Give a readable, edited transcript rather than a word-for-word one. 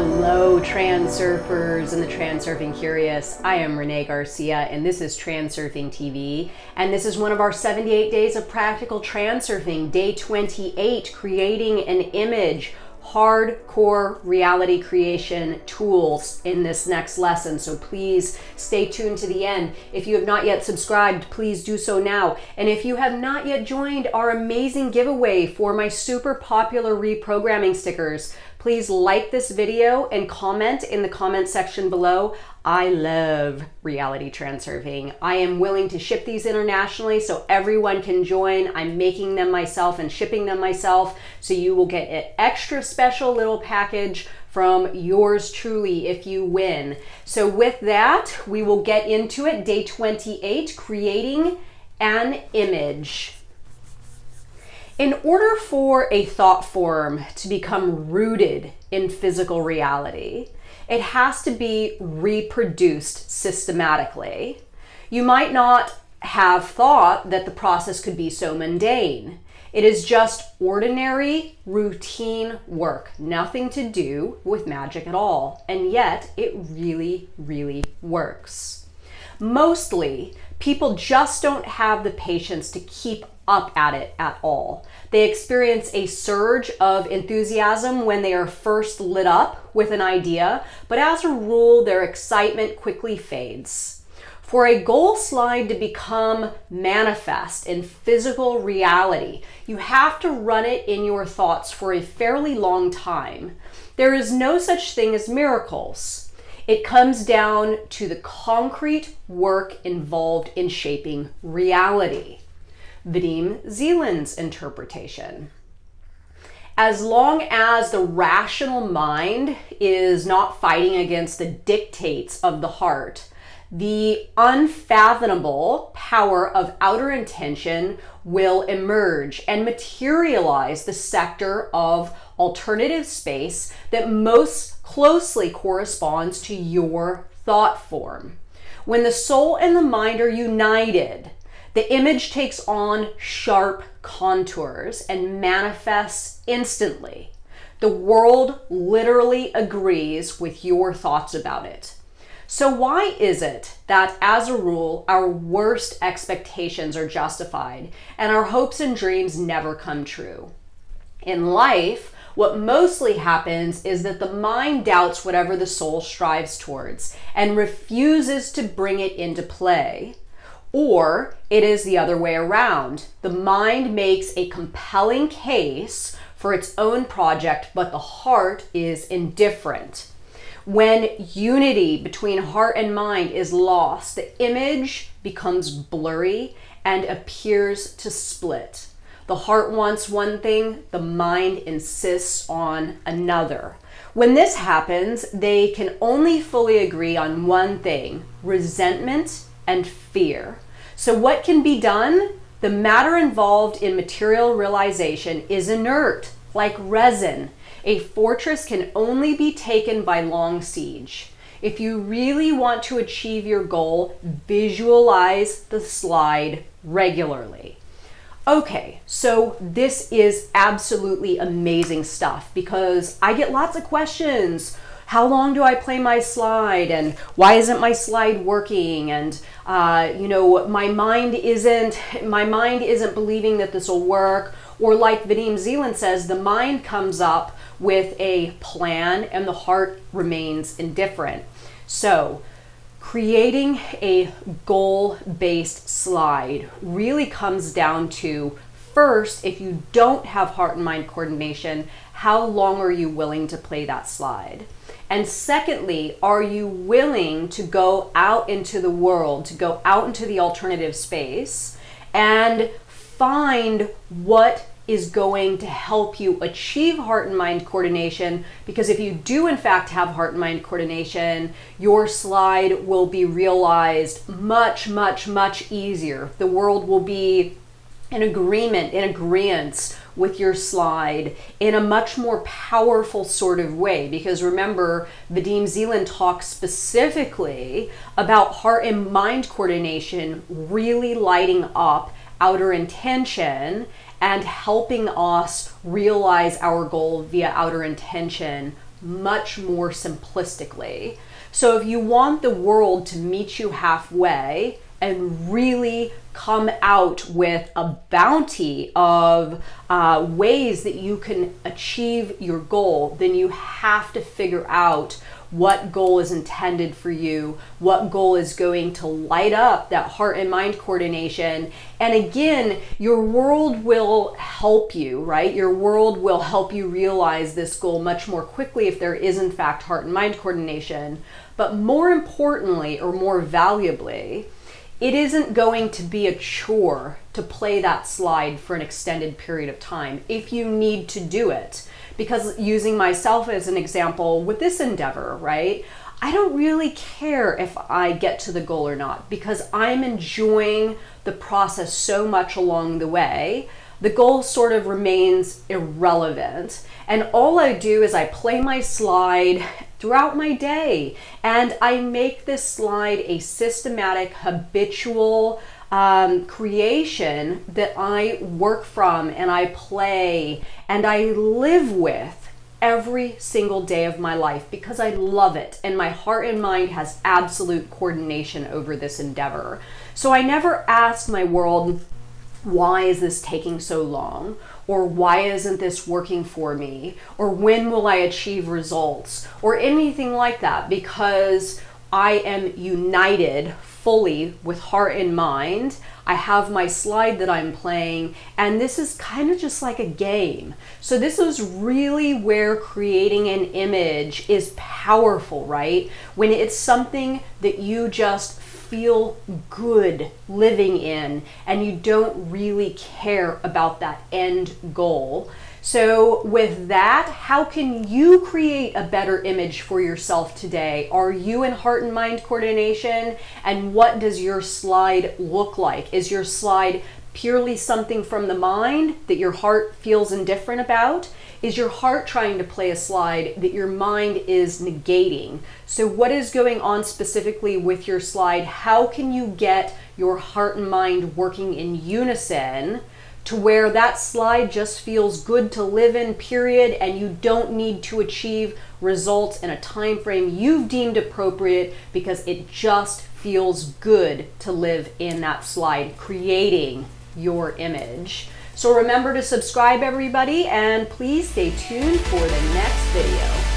Hello, Transurfers and the Transurfing Curious. I am Renee Garcia, and this is TransurfingTV. And this is one of our 78 days of practical transurfing, day 28, creating an image, hardcore reality creation tools in this next lesson. So please stay tuned to the end. If you have not yet subscribed, please do so now. And if you have not yet joined our amazing giveaway for my super popular reprogramming stickers, please like this video and comment in the comment section below. I love reality transurfing. I am willing to ship these internationally so everyone can join. I'm making them myself and shipping them myself, so you will get an extra special little package from yours truly if you win. So with that, we will get into it. Day 28, creating an image. In order for a thought form to become rooted in physical reality, it has to be reproduced systematically. You might not have thought that the process could be so mundane. It is just ordinary, routine work, nothing to do with magic at all, and yet it really, really works. Mostly, people just don't have the patience to keep up at it at all. They experience a surge of enthusiasm when they are first lit up with an idea, but as a rule, their excitement quickly fades. For a goal slide to become manifest in physical reality, you have to run it in your thoughts for a fairly long time. There is no such thing as miracles. It comes down to the concrete work involved in shaping reality. Vadim Zeland's interpretation. As long as the rational mind is not fighting against the dictates of the heart, the unfathomable power of outer intention will emerge and materialize the sector of alternative space that most closely corresponds to your thought form. When the soul and the mind are united, the image takes on sharp contours and manifests instantly. The world literally agrees with your thoughts about it. So why is it that, as a rule, our worst expectations are justified and our hopes and dreams never come true? In life, what mostly happens is that the mind doubts whatever the soul strives towards and refuses to bring it into play. Or it is the other way around. The mind makes a compelling case for its own project, but the heart is indifferent. When unity between heart and mind is lost, the image becomes blurry and appears to split. The heart wants one thing, the mind insists on another. When this happens, they can only fully agree on one thing: resentment and fear. So what can be done? The matter involved in material realization is inert, like resin. A fortress can only be taken by long siege. If you really want to achieve your goal, visualize the slide regularly. Okay, so this is absolutely amazing stuff because I get lots of questions. How long do I play my slide, and why isn't my slide working? And my mind isn't believing that this will work. Or like Vadim Zeland says, the mind comes up with a plan and the heart remains indifferent. So creating a goal-based slide really comes down to, first, if you don't have heart and mind coordination, how long are you willing to play that slide? And secondly, are you willing to go out into the world, to go out into the alternative space and find what is going to help you achieve heart and mind coordination? Because if you do in fact have heart and mind coordination, your slide will be realized much, much, much easier. The world will be in agreement with your slide in a much more powerful sort of way. Because remember, Vadim Zeland talks specifically about heart and mind coordination really lighting up outer intention and helping us realize our goal via outer intention much more simplistically. So if you want the world to meet you halfway and really come out with a bounty of ways that you can achieve your goal, then you have to figure out what goal is intended for you, what goal is going to light up that heart and mind coordination. And again, your world will help you, right? Your world will help you realize this goal much more quickly if there is in fact heart and mind coordination. But more importantly, or more valuably, it isn't going to be a chore to play that slide for an extended period of time if you need to do it. Because using myself as an example with this endeavor, right? I don't really care if I get to the goal or not because I'm enjoying the process so much along the way. The goal sort of remains irrelevant. And all I do is I play my slide throughout my day and I make this slide a systematic, habitual creation that I work from and I play and I live with every single day of my life because I love it and my heart and mind has absolute coordination over this endeavor. So I never ask my world, why is this taking so long? Or why isn't this working for me? Or when will I achieve results? Or anything like that, because I am united fully with heart and mind. I have my slide that I'm playing, and this is kind of just like a game. So this is really where creating an image is powerful, right? When it's something that you just feel good living in and you don't really care about that end goal. So with that, how can you create a better image for yourself today? Are you in heart and mind coordination? And what does your slide look like? Is your slide purely something from the mind that your heart feels indifferent about? Is your heart trying to play a slide that your mind is negating? So what is going on specifically with your slide? How can you get your heart and mind working in unison to where that slide just feels good to live in, period, and you don't need to achieve results in a time frame you've deemed appropriate because it just feels good to live in that slide, creating your image. So remember to subscribe, everybody, and please stay tuned for the next video.